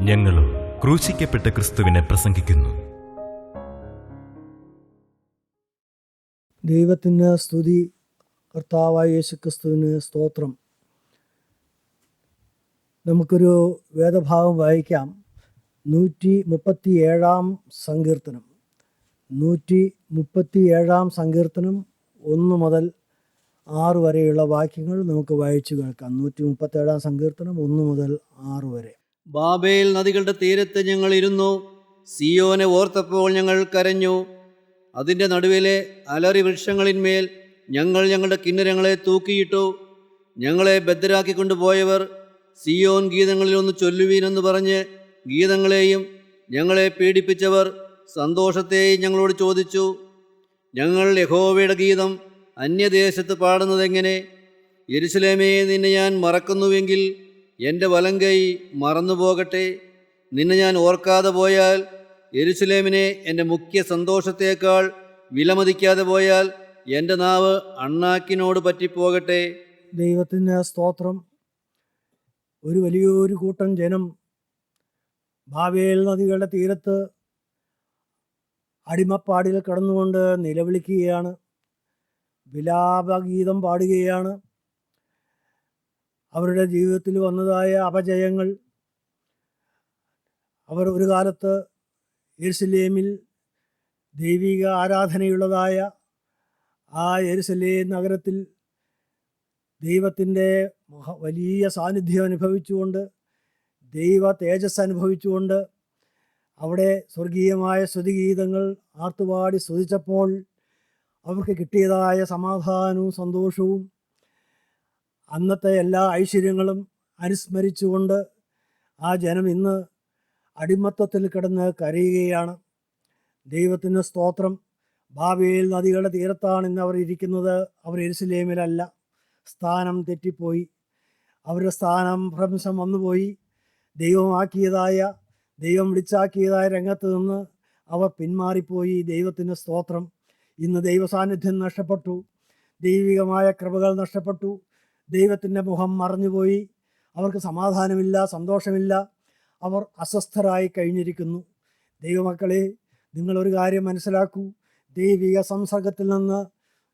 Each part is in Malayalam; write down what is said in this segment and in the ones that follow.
ഞങ്ങളും ക്രൂശിക്കപ്പെട്ട ക്രിസ്തുവിനെ പ്രസംഗിക്കുന്നു. ദൈവത്തിന് സ്തുതി. കർത്താവായ യേശുക്രിസ്തുവിന് സ്തോത്രം. നമുക്കൊരു വേദഭാഗം വായിക്കാം. 137 സങ്കീർത്തനം. 137 സങ്കീർത്തനം 1 മുതൽ 6 വരെയുള്ള വാക്യങ്ങൾ നമുക്ക് വായിച്ചു കേൾക്കാം. 137 സങ്കീർത്തനം 1 മുതൽ 6 വരെ. ബാബേൽ നദികളുടെ തീരത്ത് ഞങ്ങൾ ഇരുന്നു, സിയോനെ ഓർത്തപ്പോൾ ഞങ്ങൾ കരഞ്ഞു. അതിൻ്റെ നടുവിലെ അലറി വൃക്ഷങ്ങളിന്മേൽ ഞങ്ങൾ ഞങ്ങളുടെ കിന്നരങ്ങളെ തൂക്കിയിട്ടു. ഞങ്ങളെ ബദ്ധരാക്കിക്കൊണ്ടുപോയവർ സിയോൻ ഗീതങ്ങളിൽ ഒന്ന് ചൊല്ലുവീനെന്ന് പറഞ്ഞ് ഗീതങ്ങളെയും ഞങ്ങളെ പീഡിപ്പിച്ചവർ സന്തോഷത്തെയും ഞങ്ങളോട് ചോദിച്ചു. ഞങ്ങൾ യഹോവയുടെ ഗീതം അന്യദേശത്ത് പാടുന്നതെങ്ങനെ? യെരുശലേമേ, നിന്നെ ഞാൻ മറക്കുന്നുവെങ്കിൽ എൻ്റെ വലങ്കൈ മറന്നുപോകട്ടെ. നിന്നെ ഞാൻ ഓർക്കാതെ പോയാൽ, യെരുശലേമിനെ എൻ്റെ മുഖ്യ സന്തോഷത്തേക്കാൾ വിലമതിക്കാതെ പോയാൽ എൻ്റെ നാവ് അണ്ണാക്കിനോട് പറ്റിപ്പോകട്ടെ. ദൈവത്തിന് സ്തോത്രം. ഒരു വലിയൊരു കൂട്ടം ജനം ബാബേൽ നദികളുടെ തീരത്ത് അടിമപ്പാടിൽ കടന്നുകൊണ്ട് നിലവിളിക്കുകയാണ്, വിലാപഗീതം പാടുകയാണ്. അവരുടെ ജീവിതത്തിൽ വന്നതായ അപജയങ്ങൾ, അവർ ഒരു കാലത്ത് യെരുശലേമിൽ ദൈവിക ആരാധനയുള്ളതായ ആ യെരുശലേം നഗരത്തിൽ ദൈവത്തിൻ്റെ വലിയ സാന്നിധ്യം അനുഭവിച്ചുകൊണ്ട്, ദൈവ തേജസ് അനുഭവിച്ചുകൊണ്ട് അവിടെ സ്വർഗീയമായ സ്തുതിഗീതങ്ങൾ ആർത്തുപാടി സ്തുതിച്ചപ്പോൾ അവർക്ക് കിട്ടിയതായ സമാധാനവും സന്തോഷവും അന്നത്തെ എല്ലാ ഐശ്വര്യങ്ങളും അനുസ്മരിച്ചുകൊണ്ട് ആ ജനം ഇന്ന് അടിമത്തത്തിൽ കിടന്ന് കരയുകയാണ്. ദൈവത്തിന് സ്തോത്രം. ബാബേൽ നദികളുടെ തീരത്താണ് ഇന്ന് അവർ ഇരിക്കുന്നത്. അവർ യെരുശലേമിലല്ല. സ്ഥാനം തെറ്റിപ്പോയി. അവരുടെ സ്ഥാനം ഭ്രംശം വന്നുപോയി. ദൈവം വിളിച്ചാക്കിയതായ രംഗത്ത് നിന്ന് അവർ പിന്മാറിപ്പോയി. ദൈവത്തിന് സ്തോത്രം. ഇന്ന് ദൈവസാന്നിധ്യം നഷ്ടപ്പെട്ടു. ദൈവികമായ കൃപകൾ നഷ്ടപ്പെട്ടു. ദൈവത്തിൻ്റെ മുഖം മറഞ്ഞുപോയി. അവർക്ക് സമാധാനമില്ല, സന്തോഷമില്ല. അവർ അസ്വസ്ഥരായി കഴിഞ്ഞിരിക്കുന്നു. ദൈവമക്കളെ, നിങ്ങളൊരു കാര്യം മനസ്സിലാക്കൂ. ദൈവിക സംസർഗത്തിൽ നിന്ന്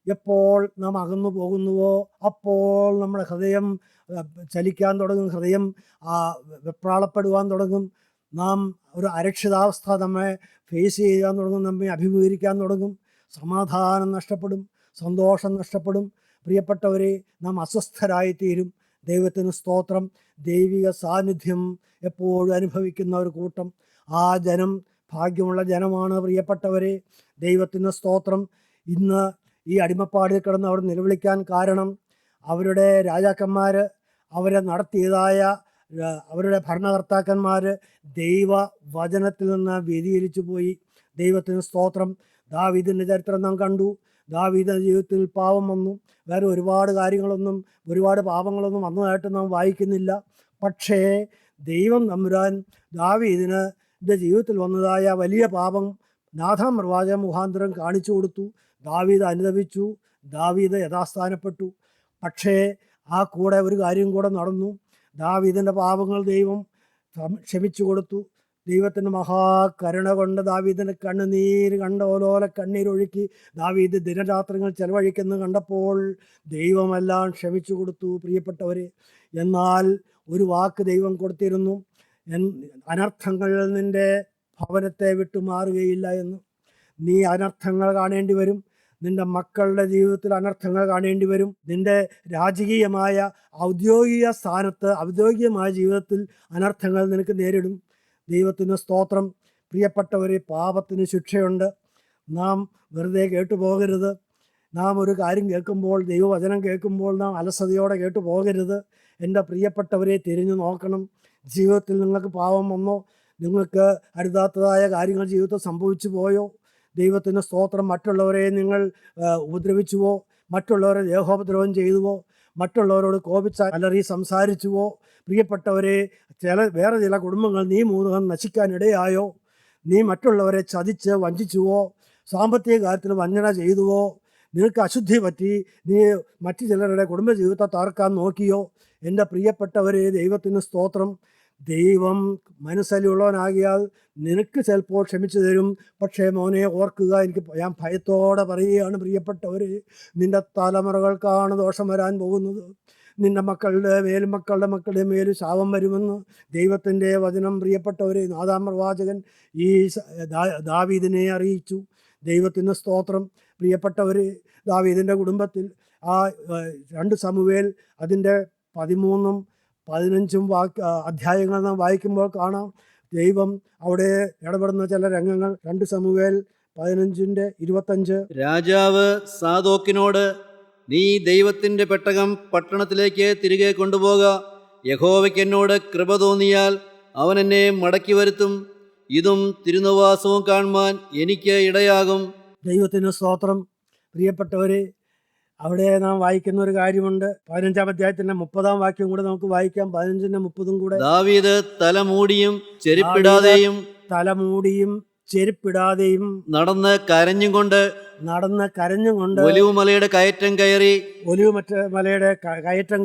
എപ്പോൾ നാം അകന്നു പോകുന്നുവോ അപ്പോൾ നമ്മുടെ ഹൃദയം ചലിക്കാൻ തുടങ്ങും, ഹൃദയം വെപ്രാളപ്പെടുവാൻ തുടങ്ങും. നാം ഒരു അരക്ഷിതാവസ്ഥ നമ്മെ ഫേസ് ചെയ്യാൻ തുടങ്ങും, നമ്മെ അഭിമുഖീകരിക്കാൻ തുടങ്ങും. സമാധാനം നഷ്ടപ്പെടും, സന്തോഷം നഷ്ടപ്പെടും. പ്രിയപ്പെട്ടവരെ, നാം അസ്വസ്ഥരായിത്തീരും. ദൈവത്തിന് സ്തോത്രം. ദൈവിക സാന്നിധ്യം എപ്പോഴും അനുഭവിക്കുന്ന ഒരു കൂട്ടം, ആ ജനം ഭാഗ്യമുള്ള ജനമാണ്. പ്രിയപ്പെട്ടവരെ, ദൈവത്തിന് സ്തോത്രം. ഇന്ന് ഈ അടിമപ്പാടിൽ കിടന്ന് അവർ നിലവിളിക്കാൻ കാരണം അവരുടെ രാജാക്കന്മാർ, അവരെ നടത്തിയതായ അവരുടെ ഭരണകർത്താക്കന്മാർ ദൈവവചനത്തിൽ നിന്ന് വ്യതിചലിച്ചു പോയി. ദൈവത്തിന് സ്തോത്രം. ദാവീദിൻ്റെ ചരിത്രം നാം കണ്ടു. ദാവീദിൻ്റെ ജീവിതത്തിൽ പാപം വന്നു. വേറെ ഒരുപാട് കാര്യങ്ങളൊന്നും, ഒരുപാട് പാപങ്ങളൊന്നും വന്നതായിട്ട് നാം വായിക്കുന്നില്ല. പക്ഷേ ദൈവം തമ്പുരാൻ ദാവീദിന് ജീവിതത്തിൽ വന്നതായ വലിയ പാപം നാഥാൻ പ്രവാചകൻ മുഖാന്തരം കാണിച്ചു കൊടുത്തു. ദാവീദ് അനുതപിച്ചു. ദാവീദ് യഥാസ്ഥാനപ്പെട്ടു. പക്ഷേ ആ കൂടെ ഒരു കാര്യം കൂടെ നടന്നു. ദാവീദിൻ്റെ പാപങ്ങൾ ദൈവം ക്ഷമിച്ചു കൊടുത്തു. ദൈവത്തിൻ്റെ മഹാകരുണ കൊണ്ട് ദാവീദിൻ്റെ കണ്ണുനീര് കണ്ട ഓലോല കണ്ണീരൊഴുക്കി ദാവീദ് ദിനരാത്രങ്ങൾ ചെലവഴിക്കുന്നത് കണ്ടപ്പോൾ ദൈവമെല്ലാം ക്ഷമിച്ചു കൊടുത്തു. പ്രിയപ്പെട്ടവരെ, എന്നാൽ ഒരു വാക്ക് ദൈവം കൊടുത്തിരുന്നു, അനർത്ഥങ്ങൾ നിൻ്റെ ഭവനത്തെ വിട്ടുമാറുകയില്ല എന്ന്. നീ അനർത്ഥങ്ങൾ കാണേണ്ടി വരും. നിൻ്റെ മക്കളുടെ ജീവിതത്തിൽ അനർത്ഥങ്ങൾ കാണേണ്ടി വരും. നിൻ്റെ രാജകീയമായ ഔദ്യോഗിക സ്ഥാനത്ത്, ഔദ്യോഗികമായ ജീവിതത്തിൽ അനർത്ഥങ്ങൾ നിനക്ക് നേരിടും. ദൈവത്തിന് സ്തോത്രം. പ്രിയപ്പെട്ടവരെ, പാപത്തിന് ശിക്ഷയുണ്ട്. നാം വെറുതെ കേട്ടുപോകരുത്. നാം ഒരു കാര്യം കേൾക്കുമ്പോൾ, ദൈവവചനം കേൾക്കുമ്പോൾ നാം അലസതയോടെ കേട്ടു പോകരുത്. എൻ്റെ പ്രിയപ്പെട്ടവരെ, തിരിഞ്ഞു നോക്കണം. ജീവിതത്തിൽ നിങ്ങൾക്ക് പാപം വന്നോ? നിങ്ങൾക്ക് അരുതാത്തതായ കാര്യങ്ങൾ ജീവിതത്തിൽ സംഭവിച്ചു പോയോ? ദൈവത്തിന് സ്തോത്രം. മറ്റുള്ളവരെ നിങ്ങൾ ഉപദ്രവിച്ചുവോ? മറ്റുള്ളവരെ ദേഹോപദ്രവം ചെയ്തുവോ? മറ്റുള്ളവരോട് കോപിച്ച് അലറി സംസാരിച്ചുവോ? പ്രിയപ്പെട്ടവരെ, വേറെ ചില കുടുംബങ്ങൾ നീ മൂലം നശിക്കാനിടയായോ? നീ മറ്റുള്ളവരെ ചതിച്ച് വഞ്ചിച്ചുവോ? സാമ്പത്തിക കാര്യത്തിൽ വഞ്ചന ചെയ്തുവോ? നിനക്ക് അശുദ്ധി പറ്റി നീ മറ്റു ചിലരുടെ കുടുംബജീവിതത്തെ തകർക്കാൻ നോക്കിയോ? എൻ്റെ പ്രിയപ്പെട്ടവരെ, ദൈവത്തിന് സ്തോത്രം. ദൈവം മനസ്സലിയുള്ളവനാകിയാൽ നിനക്ക് ചിലപ്പോൾ ക്ഷമിച്ചു തരും. പക്ഷേ മോനെ ഓർക്കുക, ഞാൻ ഭയത്തോടെ പറയുകയാണ് പ്രിയപ്പെട്ടവർ, നിൻ്റെ തലമുറകൾക്കാണ് ദോഷം വരാൻ പോകുന്നത്. നിൻ്റെ മക്കളുടെ മേലും മക്കളുടെ മക്കളുടെ മേലും ശാപം വരുമെന്ന് ദൈവത്തിൻ്റെ വചനം പ്രിയപ്പെട്ടവർ നാഥാം പ്രവാചകൻ ഈ ദാവീദിനെ അറിയിച്ചു. ദൈവത്തിന് സ്തോത്രം. പ്രിയപ്പെട്ടവർ, ദാവീദിൻ്റെ കുടുംബത്തിൽ ആ 2 സമൂവേൽ അതിൻ്റെ 13ഉം 15ഉം അധ്യായങ്ങൾ നാം വായിക്കുമ്പോൾ കാണാം ദൈവം അവിടെ ഇടപെടുന്ന ചില രംഗങ്ങൾ. 2 സമൂവേൽ 15:25. രാജാവ് സാദോക്കിനോട്, നീ ദൈവത്തിൻ്റെ പെട്ടകം പട്ടണത്തിലേക്ക് തിരികെ കൊണ്ടുപോക. യഹോവയ്ക്ക് എന്നോട് കൃപ തോന്നിയാൽ അവൻ എന്നെ മടക്കി വരുത്തും. ഇതും തിരുനിവാസവും കാണുവാൻ എനിക്ക് ഇടയാകും. ദൈവത്തിന് സ്തോത്രം. പ്രിയപ്പെട്ടവരെ, അവിടെ നാം വായിക്കുന്ന ഒരു കാര്യമുണ്ട്. 15-ാം അധ്യായത്തിൻ്റെ 30-ാം വാക്യം കൂടെ നമുക്ക് വായിക്കാം. 15-ന്റെ 30-ഉം കൂടെ. ദാവീദ് തലമൂടിയും ചെരുപ്പിടാതെയും നടന്ന് കരഞ്ഞും കൊണ്ട് ഒലിവ് മലയുടെ കയറ്റം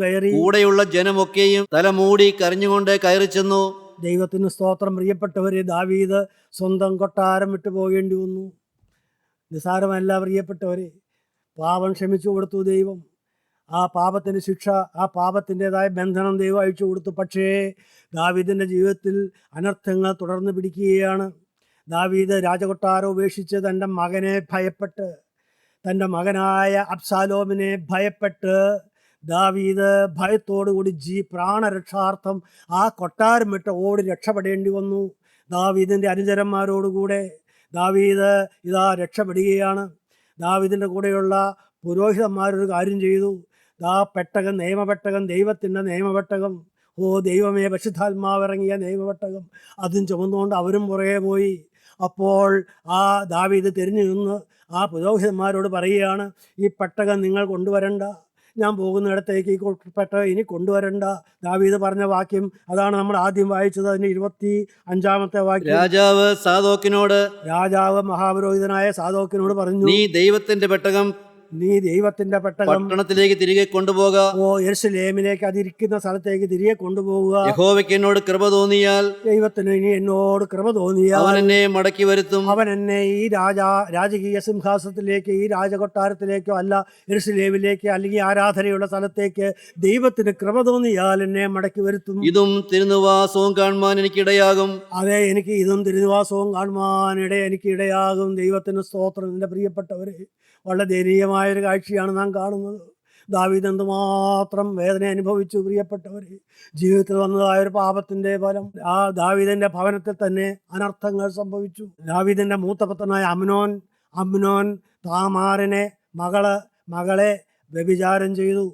കയറി കൂടെയുള്ള ജനമൊക്കെയും തലമൂടി കരഞ്ഞുകൊണ്ട് കയറി ചെന്നു. ദൈവത്തിന് സ്തോത്രം. പ്രിയപ്പെട്ടവരെ, ദാവീദ് സ്വന്തം കൊട്ടാരം വിട്ടു പോകേണ്ടി വന്നു. നിസാരമല്ല പ്രിയപ്പെട്ടവരെ. പാപം ക്ഷമിച്ചു കൊടുത്തു ദൈവം. ആ പാപത്തിൻ്റെ ശിക്ഷ, ആ പാപത്തിൻ്റെതായ ബന്ധനം ദൈവം അയച്ചു കൊടുത്തു. പക്ഷേ ദാവീദിൻ്റെ ജീവിതത്തിൽ അനർത്ഥങ്ങൾ തുടർന്ന് പിടിക്കുകയാണ്. ദാവീദ് രാജകൊട്ടാരം ഉപേക്ഷിച്ച് തൻ്റെ മകനെ ഭയപ്പെട്ട്, തൻ്റെ മകനായ അബ്സാലോമിനെ ഭയപ്പെട്ട് ദാവീദ് ഭയത്തോടുകൂടി പ്രാണരക്ഷാർത്ഥം ആ കൊട്ടാരം വിട്ട് ഓടി രക്ഷപ്പെടേണ്ടി വന്നു. ദാവീദിൻ്റെ അനുചരന്മാരോടുകൂടെ ദാവീദ് രക്ഷപ്പെടുകയാണ്. ദാവീദിൻ്റെ കൂടെയുള്ള പുരോഹിതന്മാരൊരു കാര്യം ചെയ്തു. നിയമപെട്ടകം, ദൈവത്തിൻ്റെ നിയമപെട്ടകം, ദൈവമേ, പരിശുദ്ധാത്മാവിറങ്ങിയ നിയമപെട്ടകം, അതും ചുമന്നുകൊണ്ട് അവരും പുറകെ പോയി. അപ്പോൾ ആ ദാവീദ് തിരിഞ്ഞു നിന്ന് ആ പുരോഹിതന്മാരോട് പറയുകയാണ്, ഈ പെട്ടകം നിങ്ങൾ കൊണ്ടുവരണ്ട, ഞാൻ പോകുന്നിടത്തേക്ക് ഈ പെട്ടകം ഇനി കൊണ്ടുവരണ്ട. ദാവീദ് പറഞ്ഞ വാക്യം അതാണ് നമ്മൾ ആദ്യം വായിച്ചത്. അതിന് 25-ാമത്തെ വാക്യം. രാജാവ് മഹാപുരോഹിതനായ സാദോക്കിനോട് പറഞ്ഞു, നീ ദൈവത്തിന്റെ പെട്ടകം പട്ടണത്തിലേക്ക് തിരികെ കൊണ്ടുപോക. യെരുശലേമിലേക്ക്, അതിരിക്കുന്ന സ്ഥലത്തേക്ക് തിരികെ കൊണ്ടുപോകുക. യെഹോവയ്ക്ക് എന്നോട് കൃപ തോന്നിയാൽ, ദൈവത്തിന് ഇനി എന്നോട് കൃപ തോന്നിയാൽ അവൻ എന്നെ മടക്കി വരുത്തും. അവൻ എന്നെ ഈ രാജകീയ സിംഹാസനത്തിലേക്ക്, ഈ രാജകൊട്ടാരത്തിലേക്കോ അല്ല, യെരുശലേമിലേക്ക് അല്ലെങ്കിൽ ആരാധനയുള്ള സ്ഥലത്തേക്ക് ദൈവത്തിന് കൃപ തോന്നിയാൽ എന്നെ മടക്കി വരുത്തും. ഇതും തിരുനിവാസവും കാണുവാൻ എനിക്കിടയാകും. അതെ, എനിക്ക് ഇതും തിരുനിവാസവും കാണുവാൻ എനിക്കിടയാകും. ദൈവത്തിന് സ്തോത്രം. എൻ്റെ പ്രിയപ്പെട്ടവരെ, വളരെ ദയനീയമായൊരു കാഴ്ചയാണ് നാം കാണുന്നത്. ദാവീദ് എന്തുമാത്രം വേദന അനുഭവിച്ചു പ്രിയപ്പെട്ടവർ. ജീവിതത്തിൽ വന്നതായൊരു പാപത്തിൻ്റെ ഫലം. ആ ദാവീദിൻ്റെ ഭവനത്തിൽ തന്നെ അനർത്ഥങ്ങൾ സംഭവിച്ചു. ദാവീദിൻ്റെ മൂത്തപുത്രനായ അമ്നോൻ താമാറിനെ മകളെ വ്യഭിചാരം ചെയ്തു.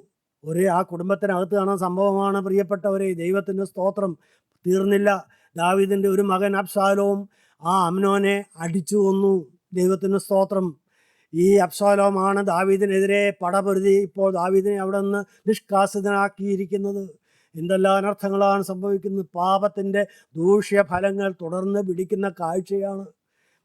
ആ കുടുംബത്തിനകത്ത് കാണുന്ന സംഭവമാണ് പ്രിയപ്പെട്ടവരെ. ദൈവത്തിൻ്റെ സ്തോത്രം. തീർന്നില്ല. ദാവീദിൻ്റെ ഒരു മകൻ അബ്സാലോം ആ അമ്നോനെ അടിച്ചു കൊന്നു. ദൈവത്തിൻ്റെ സ്തോത്രം. ഈ അബ്സാലോമാണ് ദാവീദിനെതിരെ പടപൊരുതി ഇപ്പോൾ ദാവീദിനെ അവിടെ നിന്ന് നിഷ്കാസിതനാക്കിയിരിക്കുന്നത്. എന്തെല്ലാം അനർത്ഥങ്ങളാണ് സംഭവിക്കുന്നത്. പാപത്തിൻ്റെ ദൂഷ്യഫലങ്ങൾ തുടർന്ന് പിടിക്കുന്ന കാഴ്ചയാണ്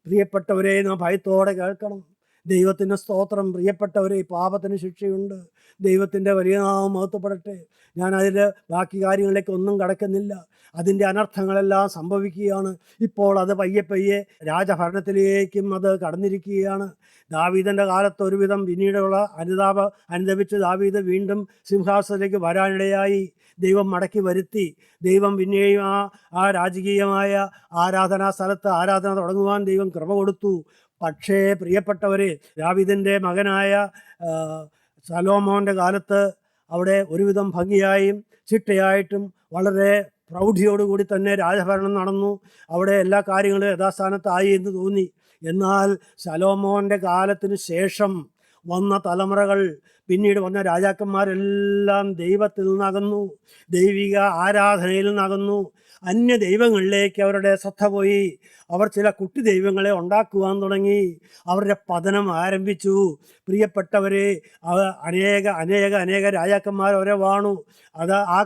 പ്രിയപ്പെട്ടവരെ. നാം ഭയത്തോടെ കേൾക്കണം. ദൈവത്തിൻ്റെ സ്തോത്രം. പ്രിയപ്പെട്ടവരെ, പാപത്തിന് ശിക്ഷയുണ്ട്. ദൈവത്തിൻ്റെ വലിയ നാമം മഹത്വപ്പെടട്ടെ. ഞാൻ അതിൽ ബാക്കി കാര്യങ്ങളിലേക്ക് ഒന്നും കടക്കുന്നില്ല. അതിൻ്റെ അനർത്ഥങ്ങളെല്ലാം സംഭവിക്കുകയാണ്. ഇപ്പോൾ അത് പയ്യെ രാജഭരണത്തിലേക്കും അത് കടന്നിരിക്കുകയാണ്. ദാവീദിൻ്റെ കാലത്ത് ഒരുവിധം പിന്നീടുള്ള അനുദപിച്ച് ദാവീദ് വീണ്ടും സിംഹാസനത്തിലേക്ക് വരാനിടയായി. ദൈവം മടക്കി വരുത്തി. ദൈവം പിന്നെയും ആ രാജകീയമായ ആരാധനാ സ്ഥലത്ത് ആരാധന തുടങ്ങുവാൻ ദൈവം കൃപ കൊടുത്തു. പക്ഷേ പ്രിയപ്പെട്ടവരെ, ദാവീദിൻ്റെ മകനായ ശലോമോൻ്റെ കാലത്ത് അവിടെ ഒരുവിധം ഭംഗിയായും ചിട്ടയായിട്ടും വളരെ പ്രൗഢിയോടുകൂടി തന്നെ രാജഭരണം നടന്നു. അവിടെ എല്ലാ കാര്യങ്ങളും യഥാസ്ഥാനത്തായി എന്ന് തോന്നി. എന്നാൽ ശലോമോൻ്റെ കാലത്തിന് ശേഷം വന്ന തലമുറകൾ, പിന്നീട് വന്ന രാജാക്കന്മാരെല്ലാം ദൈവത്തിൽ നിന്നകന്നു, ദൈവിക ആരാധനയിൽ നിന്നകന്നു. അന്യ ദൈവങ്ങളിലേക്ക് അവരുടെ ശ്രദ്ധ പോയി. അവർ ചില കുട്ടി ദൈവങ്ങളെ ഉണ്ടാക്കുവാൻ തുടങ്ങി. അവരുടെ പതനം ആരംഭിച്ചു. പ്രിയപ്പെട്ടവരെ, അനേക രാജാക്കന്മാർ അവരെ വാണു.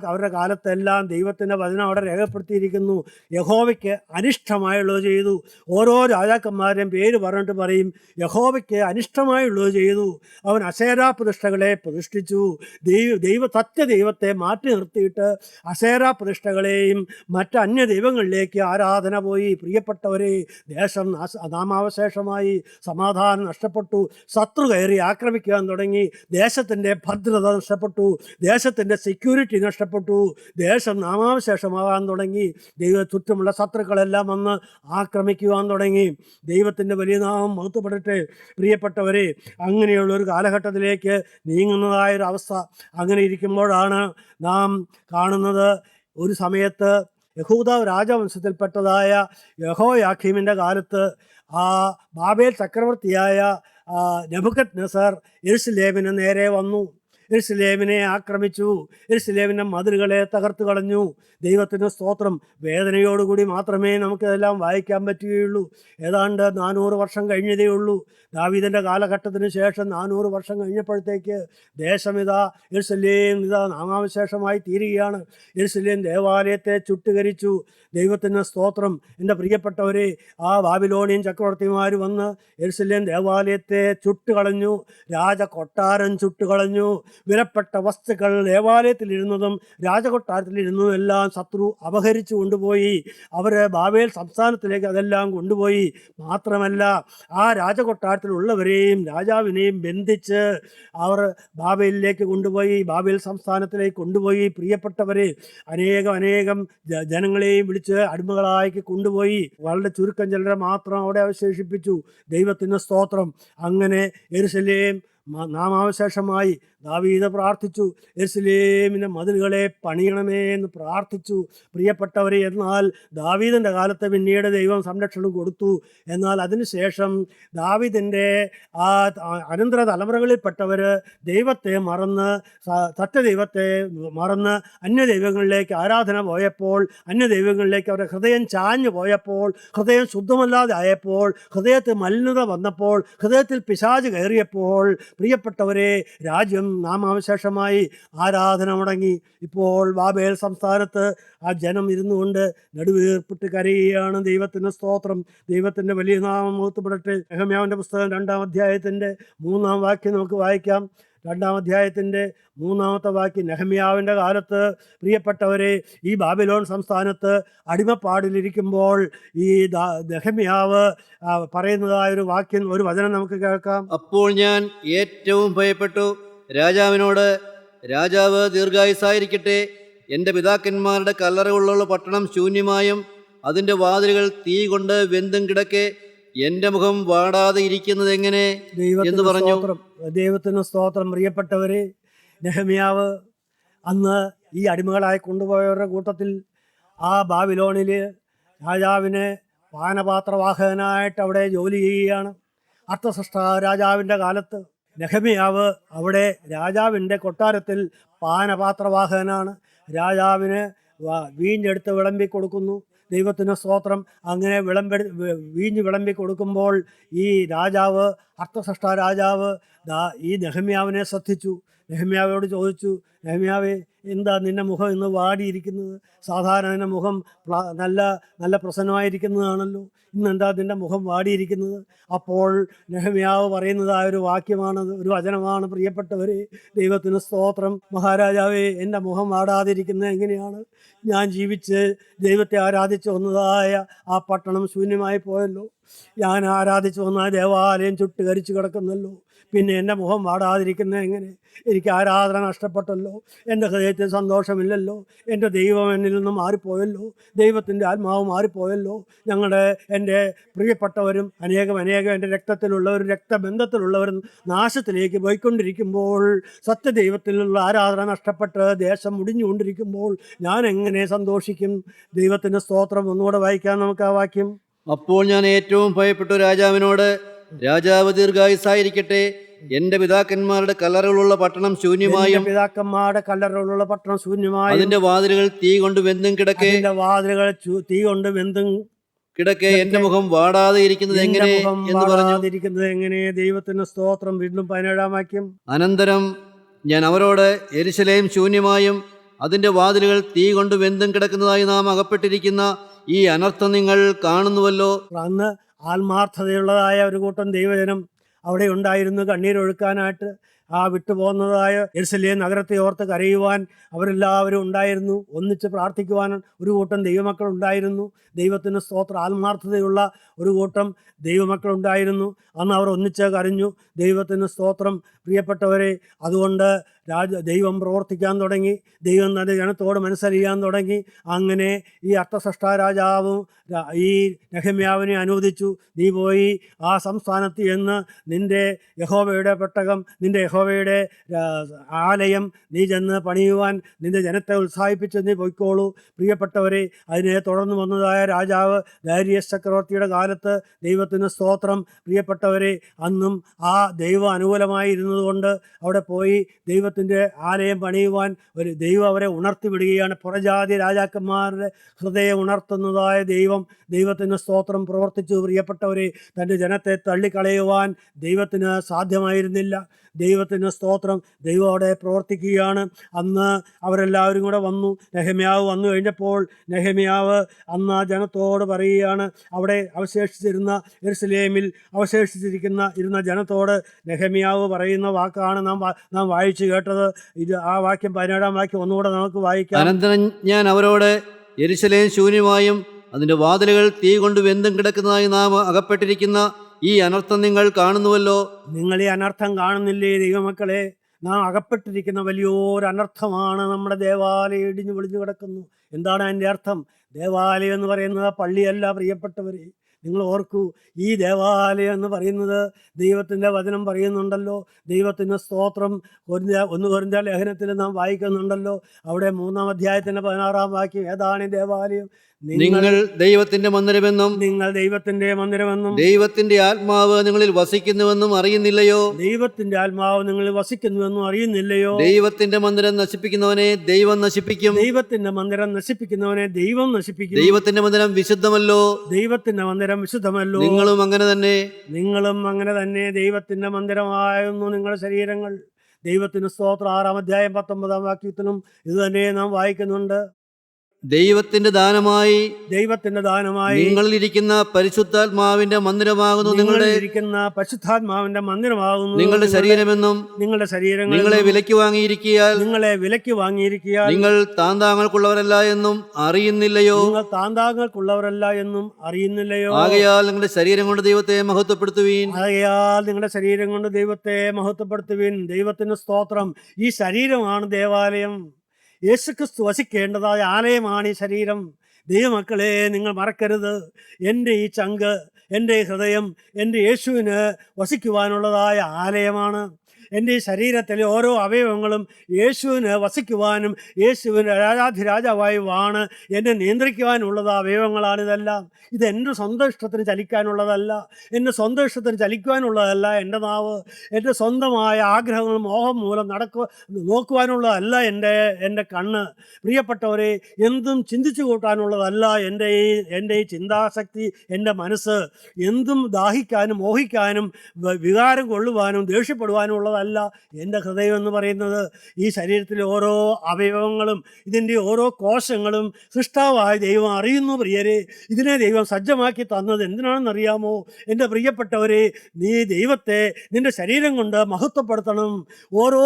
അവരുടെ കാലത്തെല്ലാം ദൈവത്തിൻ്റെ വചനം അവിടെ രേഖപ്പെടുത്തിയിരിക്കുന്നു. യഹോവയ്ക്ക് അനിഷ്ടമായുള്ളത് ചെയ്തു. ഓരോ രാജാക്കന്മാരുടെയും പേര് പറഞ്ഞിട്ട് പറയും, യഹോവയ്ക്ക് അനിഷ്ടമായുള്ളത് ചെയ്തു. അവൻ അശേരാ പ്രതിഷ്ഠകൾ പ്രതിഷ്ഠകളെ പ്രതിഷ്ഠിച്ചു. സത്യദൈവത്തെ മാറ്റി നിർത്തിയിട്ട് അശേര പ്രതിഷ്ഠകളെയും മറ്റ് അന്യ ദൈവങ്ങളിലേക്ക് ആരാധന പോയി. പ്രിയപ്പെട്ടവരെ, ദേശം നാമാവശേഷമായി, സമാധാനം നഷ്ടപ്പെട്ടു, ശത്രു കയറി ആക്രമിക്കാൻ തുടങ്ങി, ദേശത്തിൻ്റെ ഭദ്രത നഷ്ടപ്പെട്ടു, ദേശത്തിൻ്റെ സെക്യൂരിറ്റി നഷ്ടപ്പെട്ടു, ദേശം നാമാവശേഷമാകാൻ തുടങ്ങി, ചുറ്റുമുള്ള ശത്രുക്കളെല്ലാം വന്ന് ആക്രമിക്കുവാൻ തുടങ്ങി. ദൈവത്തിൻ്റെ വലിയ നാമം മഹത്വപ്പെടട്ടെ. പ്രിയപ്പെട്ടവരെ, അങ്ങനെയുള്ളൊരു കാലഘട്ടത്തിലേക്ക് നീങ്ങുന്നതായൊരവസ്ഥ. അങ്ങനെ ഇരിക്കുമ്പോഴാണ് നാം കാണുന്നത്, ഒരു സമയത്ത് യഹൂദ രാജവംശത്തിൽപ്പെട്ടതായ യഹോയാക്കീമിൻ്റെ കാലത്ത് ബാബേൽ ചക്രവർത്തിയായ നെബൂഖദ്നേസർ യെരുശലേമിന് നേരെ വന്നു. യെരുശലേമിനെ ആക്രമിച്ചു. യെരുശലേമിൻ്റെ മതിലുകളെ തകർത്ത് കളഞ്ഞു. ദൈവത്തിന് സ്തോത്രം. വേദനയോടുകൂടി മാത്രമേ നമുക്കിതെല്ലാം വായിക്കാൻ പറ്റുകയുള്ളൂ. ഏതാണ്ട് 400 വർഷം കഴിഞ്ഞതേ ഉള്ളൂ. ദാവീദിൻ്റെ കാലഘട്ടത്തിന് ശേഷം 400 വർഷം കഴിഞ്ഞപ്പോഴത്തേക്ക് ദേശമിതാ, യെരുശലേം ഇതാ നാമാവശേഷമായി തീരുകയാണ്. യെരുശലേം ദേവാലയത്തെ ചുട്ടുകരിച്ചു. ദൈവത്തിന് സ്തോത്രം. എൻ്റെ പ്രിയപ്പെട്ടവരെ, ബാബിലോണിയൻ ചക്രവർത്തിമാർ വന്ന് യെരുശലേം ദേവാലയത്തെ ചുട്ടുകളഞ്ഞു. രാജകൊട്ടാരം ചുട്ടുകളഞ്ഞു. വിലപ്പെട്ട വസ്തുക്കൾ ദേവാലയത്തിലിരുന്നതും രാജകൊട്ടാരത്തിലിരുന്നതും എല്ലാം ശത്രു അപഹരിച്ചു കൊണ്ടുപോയി. അവർ ബാബേൽ സംസ്ഥാനത്തിലേക്ക് അതെല്ലാം കൊണ്ടുപോയി. മാത്രമല്ല, ആ രാജകൊട്ടാരത്തിലുള്ളവരെയും രാജാവിനെയും ബന്ധിച്ച് അവർ ബാബേലിലേക്ക് കൊണ്ടുപോയി, ബാബേൽ സംസ്ഥാനത്തിലേക്ക് കൊണ്ടുപോയി. പ്രിയപ്പെട്ടവരെ, അനേകം ജനങ്ങളെയും വിളിച്ച് അടിമകളാക്കി കൊണ്ടുപോയി. വളരെ ചുരുക്കം ചിലരെ മാത്രം അവിടെ അവശേഷിപ്പിച്ചു. ദൈവത്തിന് സ്തോത്രം. അങ്ങനെ യെരുശലേം നാമാവശേഷമായി. ദാവീദ് പ്രാർത്ഥിച്ചു, യെരുശലേമിൻ്റെ മതിലുകളെ പണിയണമേ എന്ന് പ്രാർത്ഥിച്ചു. പ്രിയപ്പെട്ടവരെ, എന്നാൽ ദാവീദിൻ്റെ കാലത്ത് പിന്നീട് ദൈവം സംരക്ഷണം കൊടുത്തു. എന്നാൽ അതിനുശേഷം ദാവീദിൻ്റെ അനന്തര തലമുറകളിൽപ്പെട്ടവർ ദൈവത്തെ മറന്ന്, സത്യദൈവത്തെ മറന്ന് അന്യദൈവങ്ങളിലേക്ക് ആരാധന പോയപ്പോൾ, അന്യദൈവങ്ങളിലേക്ക് അവരുടെ ഹൃദയം ചാഞ്ഞു പോയപ്പോൾ, ഹൃദയം ശുദ്ധമല്ലാതെ ആയപ്പോൾ, ഹൃദയത്തിൽ മലിനത വന്നപ്പോൾ, ഹൃദയത്തിൽ പിശാച് കയറിയപ്പോൾ, പ്രിയപ്പെട്ടവരെ, രാജ്യം നാമാവശേഷമായി. ആരാധന മുടങ്ങി. ഇപ്പോൾ ബാബേൽ സംസ്ഥാനത്ത് ആ ജനം ഇരുന്നു കൊണ്ട് നെടുവീർപ്പിട്ട് കരയുകയാണ്. ദൈവത്തിന് സ്തോത്രം. ദൈവത്തിൻ്റെ വലിയ നാമം മഹത്വപ്പെടട്ടെ. നെഹമ്യാവിൻ്റെ പുസ്തകം 2-ാം അധ്യായത്തിൻ്റെ 3-ാം വാക്യം നമുക്ക് വായിക്കാം. 2-ാം അധ്യായത്തിൻ്റെ 3-ാമത്തെ വാക്യം. നെഹമ്യാവിൻ്റെ കാലത്ത്, പ്രിയപ്പെട്ടവരെ, ഈ ബാബിലോൺ സംസ്ഥാനത്ത് അടിമപ്പാടിലിരിക്കുമ്പോൾ ഈ നെഹമ്യാവ് പറയുന്നതായൊരു വാക്യം, ഒരു വചനം നമുക്ക് കേൾക്കാം. അപ്പോൾ ഞാൻ ഏറ്റവും ഭയപ്പെട്ടു രാജാവിനോട്, രാജാവ് ദീർഘായുസ്സായിരിക്കട്ടെ, എൻ്റെ പിതാക്കന്മാരുടെ കല്ലറകളുള്ള പട്ടണം ശൂന്യമായും അതിൻ്റെ വാതിലുകൾ തീ കൊണ്ട് വെന്തും കിടക്കെ എൻ്റെ മുഖം വാടാതെ ഇരിക്കുന്നത് എങ്ങനെ എന്ന് പറഞ്ഞു. ദൈവത്തിന് സ്തോത്രം. പ്രിയപ്പെട്ടവരെ, നെഹമ്യാവ് അന്ന് ഈ അടിമകളായി കൊണ്ടുപോയവരുടെ കൂട്ടത്തിൽ ബാബിലോണിൽ രാജാവിന് പാനപാത്രവാഹകനായിട്ട് അവിടെ ജോലി ചെയ്യുകയാണ്. അർത്ഥസഷ്ടാ രാജാവിൻ്റെ കാലത്ത് നെഹമ്യാവ് അവിടെ രാജാവിൻ്റെ കൊട്ടാരത്തിൽ പാനപാത്രവാഹകനാണ്. രാജാവിന് വീഞ്ഞെടുത്ത് വിളമ്പി കൊടുക്കുന്നു. ദൈവത്തിന് സ്തോത്രം. അങ്ങനെ വീഞ്ഞ് വിളമ്പി കൊടുക്കുമ്പോൾ ഈ രാജാവ്, അർത്ഥസഷ്ടാ രാജാവ് ഈ നെഹമ്യാവിനെ ശ്രദ്ധിച്ചു. നെഹമ്യാവോട് ചോദിച്ചു, നെഹമ്യാവേ, എന്താ നിൻ്റെ മുഖം ഇന്ന് വാടിയിരിക്കുന്നത്? സാധാരണ നിൻ്റെ മുഖം നല്ല പ്രസന്നമായിരിക്കുന്നതാണല്ലോ, ഇന്നെന്താ നിൻ്റെ മുഖം വാടിയിരിക്കുന്നത്? അപ്പോൾ നെഹമ്യാവ് പറയുന്നതായ ഒരു വാക്യമാണ്, ഒരു വചനമാണ്. പ്രിയപ്പെട്ടവരെ, ദൈവത്തിന് സ്തോത്രം. മഹാരാജാവേ, എൻ്റെ മുഖം വാടാതിരിക്കുന്നത് എങ്ങനെയാണ്? ഞാൻ ജീവിച്ച് ദൈവത്തെ ആരാധിച്ചു വന്നതായ ആ പട്ടണം ശൂന്യമായി പോയല്ലോ. ഞാൻ ആരാധിച്ചു വന്ന ദേവാലയം ചുട്ടുകരിച്ചു കിടക്കുന്നല്ലോ. പിന്നെ എൻ്റെ മുഖം വാടാതിരിക്കുന്നത് എങ്ങനെ? എനിക്ക് ആരാധന നഷ്ടപ്പെട്ടല്ലോ. എൻ്റെ ഹൃദയത്തിൽ സന്തോഷമില്ലല്ലോ. എൻ്റെ ദൈവം എന്നിൽ നിന്ന് മാറിപ്പോയല്ലോ. ദൈവത്തിൻ്റെ ആത്മാവ് മാറിപ്പോയല്ലോ. എൻ്റെ പ്രിയപ്പെട്ടവരും അനേകം എൻ്റെ രക്തത്തിലുള്ളവരും രക്തബന്ധത്തിലുള്ളവരും നാശത്തിലേക്ക് പോയിക്കൊണ്ടിരിക്കുമ്പോൾ, സത്യദൈവത്തിലുള്ള ആരാധന നഷ്ടപ്പെട്ട് ദേശം മുടിഞ്ഞുകൊണ്ടിരിക്കുമ്പോൾ ഞാൻ എങ്ങനെ സന്തോഷിക്കും? ദൈവത്തിൻ്റെ സ്തോത്രം. ഒന്നുകൂടെ വായിക്കാം നമുക്ക് ആ വാക്യം. അപ്പോൾ ഞാൻ ഏറ്റവും ഭയപ്പെട്ടു രാജാവിനോട്, രാജാവ് ദീർഘായുസ്സായിരിക്കട്ടെ, എൻ്റെ പിതാക്കന്മാരുടെ കല്ലറകളുള്ള പട്ടണം ശൂന്യമായും അതിന്റെ വാതിലുകൾ തീ കൊണ്ട് വെന്തും കിടക്കെ കിടക്കെ എൻ്റെ മുഖം വാടാതെ ഇരിക്കുന്നത് എങ്ങനെ എന്ന് പറഞ്ഞു. ദൈവത്തിന്റെ സ്തോത്രം. വീണ്ടും 17-ാം വാക്യം. അനന്തരം ഞാൻ അവരോട്, യെരുശലേം ശൂന്യമായും അതിന്റെ വാതിലുകൾ തീ കൊണ്ട് വെന്തും കിടക്കുന്നതായി നാം അകപ്പെട്ടിരിക്കുന്ന ഈ അനർത്ഥം നിങ്ങൾ കാണുന്നുവല്ലോ. അന്ന് ആത്മാർത്ഥതയുള്ളതായ ഒരു കൂട്ടം ദൈവജനം അവിടെ ഉണ്ടായിരുന്നു, കണ്ണീരൊഴുക്കാനായിട്ട്. ആ വിട്ടുപോകുന്നതായ യെരുശലേം നഗരത്തെ ഓർത്ത് കരയുവാൻ അവരെല്ലാവരും ഉണ്ടായിരുന്നു. ഒന്നിച്ച് പ്രാർത്ഥിക്കുവാൻ ഒരു കൂട്ടം ദൈവമക്കൾ ഉണ്ടായിരുന്നു. ദൈവത്തിന് സ്തോത്ര ആത്മാർത്ഥതയുള്ള ഒരു കൂട്ടം ദൈവമക്കൾ ഉണ്ടായിരുന്നു. അന്ന് അവർ ഒന്നിച്ച് കരഞ്ഞു. ദൈവത്തിന് സ്തോത്രം. പ്രിയപ്പെട്ടവരെ, അതുകൊണ്ട് ദൈവം പ്രവർത്തിക്കാൻ തുടങ്ങി. ദൈവം തൻ്റെ ജനത്തോട് മനസ്സറിയാൻ തുടങ്ങി. അങ്ങനെ ഈ അർത്ഥസഷ്ടാ രാജാവും ഈ നെഹെമ്യാവിനെ അനുവദിച്ചു. നീ പോയി ആ സംസ്ഥാനത്ത് ചെന്ന് നിൻ്റെ യഹോവയുടെ പെട്ടകം, നിൻ്റെ യഹോവയുടെ ആലയം നീ ചെന്ന് പണിയുവാൻ നിൻ്റെ ജനത്തെ ഉത്സാഹിപ്പിച്ച് നീ പൊയ്ക്കോളൂ. പ്രിയപ്പെട്ടവരെ, അതിനെ തുടർന്ന് വന്നതായ രാജാവ് ദാരിയസ് ചക്രവർത്തിയുടെ കാലത്ത് ദൈവത്തിന് സ്തോത്രം. പ്രിയപ്പെട്ടവരെ, അന്നും ആ ദൈവം അനുകൂലമായിരുന്നത് കൊണ്ട് അവിടെ പോയി ദൈവത്തിൻ്റെ ആലയം പണിയുവാൻ ദൈവം അവരെ ഉണർത്തിവിടുകയാണ്. പുറജാതി രാജാക്കന്മാരുടെ ഹൃദയം ഉണർത്തുന്നതായ ദൈവത്തിന് സ്തോത്രം പ്രവർത്തിച്ചു. പ്രിയപ്പെട്ടവരെ, തൻ്റെ ജനത്തെ തള്ളിക്കളയുവാൻ ദൈവത്തിന് സാധ്യമായിരുന്നില്ല. ദൈവത്തിന് സ്തോത്രം. ദൈവം അവിടെ പ്രവർത്തിക്കുകയാണ്. അന്ന് അവരെല്ലാവരും കൂടെ വന്നു. നെഹെമ്യാവ് വന്നു കഴിഞ്ഞപ്പോൾ നെഹെമ്യാവ് അന്ന് ആ ജനത്തോട് പറയുകയാണ്. അവിടെ അവശേഷിച്ചിരുന്ന യെരുശലേമിൽ ഇരുന്ന ജനത്തോട് നെഹെമ്യാവ് പറയുന്ന വാക്കാണ് നാം വായിച്ചു കേട്ടത്. ആ വാക്യം 17-ാം വാക്യം ഒന്നുകൂടെ നമുക്ക് വായിക്കാം. അനന്തരം ഞാൻ അവരോട്, യെരുശലേം ശൂന്യമായും അതിൻ്റെ വാതിലുകൾ തീ കൊണ്ട് വെന്തും കിടക്കുന്നതായി നാം അകപ്പെട്ടിരിക്കുന്ന ഈ അനർത്ഥം നിങ്ങൾ കാണുന്നുവല്ലോ. നിങ്ങൾ ഈ അനർത്ഥം കാണുന്നില്ലേ ദൈവമക്കളെ? നാം അകപ്പെട്ടിരിക്കുന്ന വലിയൊരു അനർത്ഥമാണ്. നമ്മുടെ ദേവാലയം ഇടിഞ്ഞു പൊളിഞ്ഞു കിടക്കുന്നു. എന്താണ് അതിൻ്റെ അർത്ഥം? ദേവാലയം എന്ന് പറയുന്നത് പള്ളിയല്ല പ്രിയപ്പെട്ടവരെ. നിങ്ങൾ ഓർക്കൂ, ഈ ദേവാലയം എന്ന് പറയുന്നത് ദൈവത്തിൻ്റെ വചനം പറയുന്നുണ്ടല്ലോ. ദൈവത്തിന് സ്തോത്രം. 1 കൊരിന്ത്യർ ലേഖനത്തിൽ നാം വായിക്കുന്നുണ്ടല്ലോ. അവിടെ 3-ാം അധ്യായത്തിൻ്റെ 16-ാം വാക്യം. ഏതാണ് ഈ ദേവാലയം? നിങ്ങൾ ദൈവത്തിന്റെ മന്ദിരമെന്നും നിങ്ങൾ ദൈവത്തിന്റെ മന്ദിരമെന്നും ദൈവത്തിന്റെ ആത്മാവ് നിങ്ങളിൽ വസിക്കുന്നുവെന്നും അറിയുന്നില്ലയോ? ദൈവത്തിന്റെ ആത്മാവ് നിങ്ങളിൽ വസിക്കുന്നുവെന്നും അറിയുന്നില്ലയോ? ദൈവത്തിന്റെ മന്ദിരം നശിപ്പിക്കുന്നവനെ ദൈവം നശിപ്പിക്കും. ദൈവത്തിന്റെ മന്ദിരം നശിപ്പിക്കുന്നവനെ ദൈവം നശിപ്പിക്കും. ദൈവത്തിന്റെ മന്ദിരം വിശുദ്ധമല്ലോ. ദൈവത്തിന്റെ മന്ദിരം വിശുദ്ധമല്ലോ. നിങ്ങളും അങ്ങനെ തന്നെ. ദൈവത്തിന്റെ മന്ദിരമായിരുന്നു നിങ്ങളുടെ ശരീരങ്ങൾ. ദൈവത്തിന് സ്തോത്രം. 6-ാം അധ്യായം 19-ാം വാക്യത്തിലും ഇത് തന്നെ നാം വായിക്കുന്നുണ്ട്. ദൈവത്തിന്റെ ദാനമായി നിങ്ങളിലിരിക്കുന്ന പരിശുദ്ധാത്മാവിന്റെ മന്ദിരമാകുന്നു നിങ്ങളുടെ ശരീരമെന്നും നിങ്ങളുടെ ശരീരങ്ങൾ നിങ്ങളെ വിലയ്ക്ക് വാങ്ങിയിരിക്കിയാൽ നിങ്ങൾ താന്താങ്ങൾക്കുള്ളവരല്ല എന്നും അറിയുന്നില്ലയോ? ആകയാൽ നിങ്ങളുടെ ശരീരം കൊണ്ട് ദൈവത്തെ മഹത്വപ്പെടുത്തുവീൻ. ദൈവത്തിന് സ്തോത്രം. ഈ ശരീരമാണ് ദേവാലയം. യേശുക്രിസ്തു വസിക്കേണ്ടതായ ആലയമാണ് ഈ ശരീരം. ദൈവമക്കളെ, നിങ്ങൾ മറക്കരുത്. എൻ്റെ ഈ ചങ്ക്, എൻ്റെ ഹൃദയം എൻ്റെ യേശുവിന് വസിക്കുവാനുള്ളതായ ആലയമാണ്. എൻ്റെ ഈ ശരീരത്തിലെ ഓരോ അവയവങ്ങളും യേശുവിന് വസിക്കുവാനും യേശുവിന് രാജാധിരാജാവായി വാണ് എന്നെ നിയന്ത്രിക്കുവാനുള്ളത് അവയവങ്ങളാണിതെല്ലാം. ഇത് എൻ്റെ സ്വന്തം ഇഷ്ടത്തിന് ചലിക്കാനുള്ളതല്ല. എൻ്റെ സ്വന്തം ഇഷ്ടത്തിന് ചലിക്കുവാനുള്ളതല്ല എൻ്റെ നാവ്. എൻ്റെ സ്വന്തമായ ആഗ്രഹങ്ങൾ മോഹം മൂലം നോക്കുവാനുള്ളതല്ല എൻ്റെ കണ്ണ്. പ്രിയപ്പെട്ടവരെ, എന്തും ചിന്തിച്ചു കൂട്ടാനുള്ളതല്ല എൻ്റെ ഈ ചിന്താശക്തി. എൻ്റെ മനസ്സ് എന്തും ദാഹിക്കാനും മോഹിക്കാനും വികാരം കൊള്ളുവാനും ദേഷ്യപ്പെടുവാനുള്ളതല്ല എൻ്റെ ഹൃദയം എന്ന് പറയുന്നത്. ഈ ശരീരത്തിലെ ഓരോ അവയവങ്ങളും ഇതിൻ്റെ ഓരോ കോശങ്ങളും സൃഷ്ടാവായ ദൈവം അറിയുന്നു. പ്രിയരെ, ഇതിനെ ദൈവം സജ്ജമാക്കി തന്നത് എന്തിനാണെന്നറിയാമോ? എൻ്റെ പ്രിയപ്പെട്ടവരെ, നീ ദൈവത്തെ നിൻ്റെ ശരീരം കൊണ്ട് മഹത്വപ്പെടുത്തണം. ഓരോ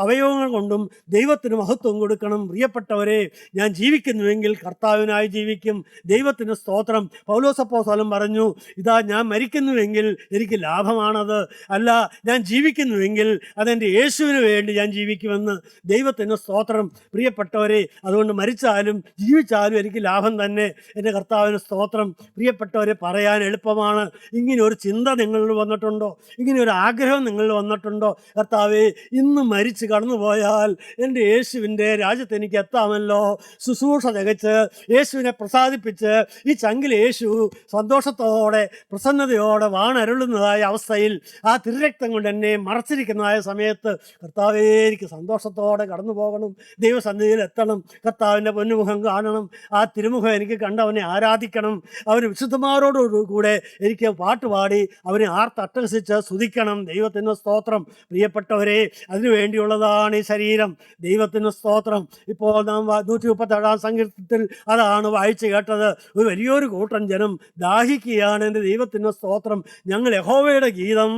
അവയവങ്ങൾ കൊണ്ടും ദൈവത്തിന് മഹത്വം കൊടുക്കണം. പ്രിയപ്പെട്ടവരെ, ഞാൻ ജീവിക്കുന്നുവെങ്കിൽ കർത്താവിനായി ജീവിക്കും. ദൈവത്തിന് സ്തോത്രം. പൗലോസ് അപ്പോസ്തലൻ പറഞ്ഞു, ഇതാ ഞാൻ മരിക്കുന്നുവെങ്കിൽ എനിക്ക് ലാഭമാണത്. അല്ല, ഞാൻ ജീവിക്കുന്നുവെങ്കിൽ അതെൻ്റെ യേശുവിന് വേണ്ടി ഞാൻ ജീവിക്കുമെന്ന്. ദൈവത്തിന് സ്തോത്രം. പ്രിയപ്പെട്ടവരെ, അതുകൊണ്ട് മരിച്ചാലും ജീവിച്ചാലും എനിക്ക് ലാഭം തന്നെ. എൻ്റെ കർത്താവിന് സ്തോത്രം. പ്രിയപ്പെട്ടവരെ, പറയാൻ എളുപ്പമാണ്. ഇങ്ങനെ ഒരു ചിന്ത നിങ്ങളിൽ വന്നിട്ടുണ്ടോ? ഇങ്ങനെ ഒരു ആഗ്രഹം നിങ്ങളിൽ വന്നിട്ടുണ്ടോ? കർത്താവേ, ഇന്ന് മരിച്ച് കടന്നുപോയാൽ എൻ്റെ യേശുവിൻ്റെ രാജ്യത്ത് എനിക്ക് എത്താമല്ലോ. ശുശ്രൂഷ തികച്ച് യേശുവിനെ പ്രസാദിപ്പിച്ച് ഈ ചങ്കിൽ യേശു സന്തോഷത്തോടെ പ്രസന്നതയോടെ വാണരുളുന്നതായ അവസ്ഥയിൽ ആ തിരുരക്തം കൊണ്ട് എന്നെ മറച്ചിരിക്കുന്നതായ സമയത്ത് കർത്താവേ, എനിക്ക് സന്തോഷത്തോടെ കടന്നു പോകണം. ദൈവസന്നിധിയിൽ എത്തണം. കർത്താവിൻ്റെ പൊന്നുമുഖം കാണണം. ആ തിരുമുഖം എനിക്ക് കണ്ടവനെ ആരാധിക്കണം. അവന് വിശുദ്ധന്മാരോടുകൂടെ എനിക്ക് പാട്ടുപാടി അവനെ ആർത്തട്ടഹസിച്ച് സ്തുതിക്കണം. ദൈവത്തിന് സ്തോത്രം. പ്രിയപ്പെട്ടവരെ, അതിനു വേണ്ടിയുള്ളതാണ് ഈ ശരീരം. ദൈവത്തിന് സ്തോത്രം. ഇപ്പോൾ നാം 137-ാം സങ്കീർത്തനത്തിൽ അതാണ് വായിച്ചു കേട്ടത്. ഒരു വലിയൊരു കൂട്ടം ജനം ദാഹിക്കുകയാണ്. എൻ്റെ ദൈവത്തിന് സ്തോത്രം. ഞങ്ങൾ യഹോവയുടെ ഗീതം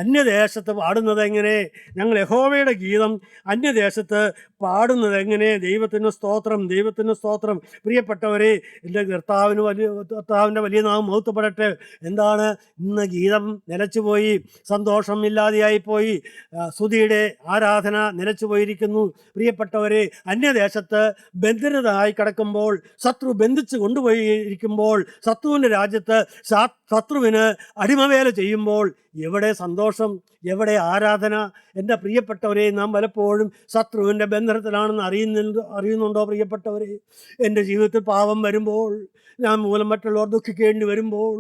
അന്യദേശത്ത് പാടുന്നത് എങ്ങനെ? ഞങ്ങൾ യഹോവയുടെ ഗീതം അന്യദേശത്ത് പാടുന്നത് എങ്ങനെ? ദൈവത്തിന് സ്തോത്രം, ദൈവത്തിന് സ്തോത്രം. പ്രിയപ്പെട്ടവരെ, എൻ്റെ കർത്താവിൻ്റെ വലിയ നാമം മഹത്വപ്പെടട്ടെ. എന്താണ് ഇന്ന് ഗീതം നിലച്ചുപോയി, സന്തോഷം ഇല്ലാതെയായിപ്പോയി, സ്തുതിയുടെ ആരാധന നിലച്ചുപോയിരിക്കുന്നു. പ്രിയപ്പെട്ടവരെ, അന്യദേശത്ത് ബന്ധിതരായി കിടക്കുമ്പോൾ, ശത്രു ബന്ധിച്ച് കൊണ്ടുപോയിരിക്കുമ്പോൾ, ശത്രുവിൻ്റെ രാജ്യത്ത് ശത്രുവിന് അടിമവേല ചെയ്യുമ്പോൾ എവിടെ സന്തോഷം, എവിടെ ആരാധന? എൻ്റെ പ്രിയപ്പെട്ടവരെ, നാം പലപ്പോഴും ശത്രുവിൻ്റെ ബന്ധനത്തിലാണെന്ന് അറിയുന്നുണ്ടോ പ്രിയപ്പെട്ടവരെ? എൻ്റെ ജീവിതത്തിൽ പാപം വരുമ്പോൾ, ഞാൻ മൂലം മറ്റുള്ളവർ ദുഃഖിക്കേണ്ടി വരുമ്പോൾ,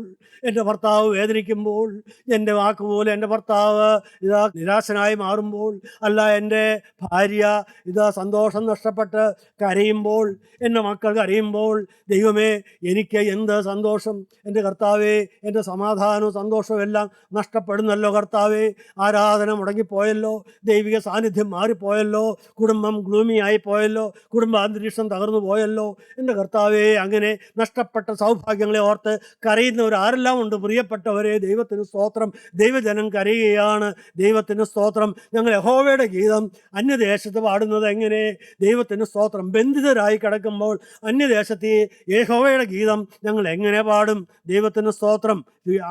എൻ്റെ ഭർത്താവ് വേദനിക്കുമ്പോൾ, എൻ്റെ വാക്കുപോലെ എൻ്റെ ഭർത്താവ് ഇതാ നിരാശനായി മാറുമ്പോൾ, അല്ല എൻ്റെ ഭാര്യ ഇതാ സന്തോഷം നഷ്ടപ്പെട്ട് കരയുമ്പോൾ, എൻ്റെ മക്കൾ കരയുമ്പോൾ, ദൈവമേ എനിക്ക് എന്ത് സന്തോഷം! എൻ്റെ കർത്താവേ, എൻ്റെ സമാധാനവും സന്തോഷവും എല്ലാം നഷ്ടപ്പെടുന്നല്ലോ കർത്താവേ. ആരാധന മുടങ്ങിപ്പോയല്ലോ, ദൈവിക സാന്നിധ്യം മാറിപ്പോയല്ലോ, കുടുംബം ഗ്ലൂമിയായി പോയല്ലോ, കുടുംബാന്തരീക്ഷം തകർന്നു പോയല്ലോ. എൻ്റെ കർത്താവേ, അങ്ങനെ നഷ്ടപ്പെട്ട സൗഭാഗ്യങ്ങളെ ഓർത്ത് കരയുന്നവർ ആരെല്ലാം ഉണ്ട് പ്രിയപ്പെട്ടവരെ? ദൈവത്തിന് സ്തോത്രം. ദൈവജനം കരയുകയാണ്. ദൈവത്തിന് സ്തോത്രം. ഞങ്ങൾ യഹോവയുടെ ഗീതം അന്യദേശത്ത് പാടുന്നത് എങ്ങനെ? ദൈവത്തിന് സ്തോത്രം. ബന്ധിതരായി കിടക്കുമ്പോൾ അന്യദേശത്ത് യഹോവയുടെ ഗീതം ഞങ്ങൾ എങ്ങനെ പാടും? ദൈവത്തിന് സ്തോത്രം.